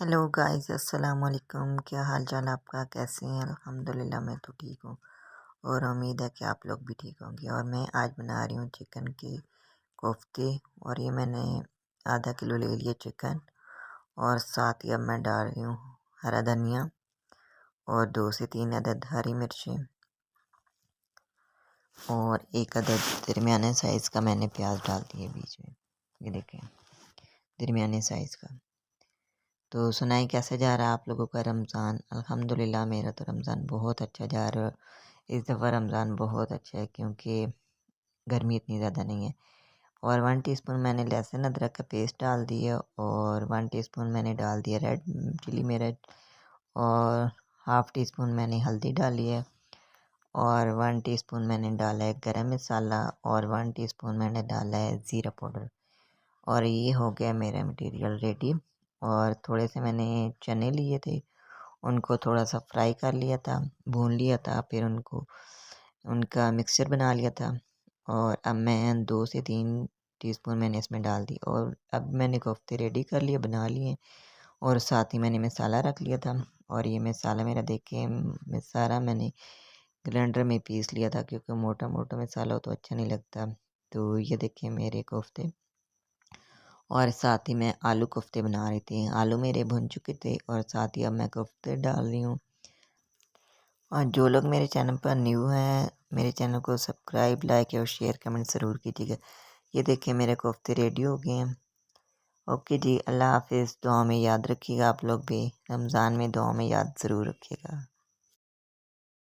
Hello guys, अस्सलाम वालेकुम। क्या हाल चाल आपका? कैसे हैं? अल्हम्दुलिल्लाह मैं तो ठीक हूँ और उम्मीद है कि आप लोग भी ठीक होंगे। और मैं आज बना रही हूँ चिकन के कोफ्ते। और ये मैंने आधा किलो ले लिया चिकन, और साथ ही अब मैं डाल रही हूँ हरा धनिया और 2 से 3 अदद हरी मिर्चें और एक अदद दरमियाने साइज़ का मैंने प्याज डाल दिया बीच में। ये देखें, दरमियाने साइज़ का। तो सुनाई कैसे जा रहा है आप लोगों का रमज़ान? अल्हम्दुलिल्लाह मेरा तो रमज़ान बहुत अच्छा जा रहा है। इस दफ़ा रमज़ान बहुत अच्छा है क्योंकि गर्मी इतनी ज़्यादा नहीं है। और 1 टीस्पून मैंने लहसुन अदरक का पेस्ट डाल दिया और 1 टीस्पून मैंने डाल दिया रेड चिली मिर्च और हाफ़ टी स्पून मैंने हल्दी डाली है और 1 टीस्पून मैंने डाला है गरम मसाला और 1 टीस्पून मैंने डाला है ज़ीरा पाउडर। और ये हो गया मेरा मटेरियल रेडी। और थोड़े से मैंने चने लिए थे, उनको थोड़ा सा फ्राई कर लिया था, भून लिया था, फिर उनका मिक्सचर बना लिया था। और अब मैं 2 से 3 टीस्पून मैंने इसमें डाल दी और अब मैंने कोफ्ते रेडी कर लिए, बना लिए। और साथ ही मैंने मसाला रख लिया था और ये मसाला मेरा देखें सारा मैंने ग्राइंडर में पीस लिया था क्योंकि मोटा मोटा मसाला हो तो अच्छा नहीं लगता। तो ये देखिए मेरे कोफ्ते। और साथ ही मैं आलू कोफ्ते बना रही थी। आलू मेरे भुन चुके थे और साथ ही अब मैं कोफ्ते डाल रही हूँ। और जो लोग मेरे चैनल पर न्यू हैं, मेरे चैनल को सब्सक्राइब, लाइक और शेयर कमेंट ज़रूर कीजिएगा। ये देखिए मेरे कोफ्ते रेडी हो गए हैं। ओके जी, अल्लाह हाफिज़। दुआ में याद रखिएगा आप लोग भी, रमज़ान में दुआ में याद ज़रूर रखिएगा।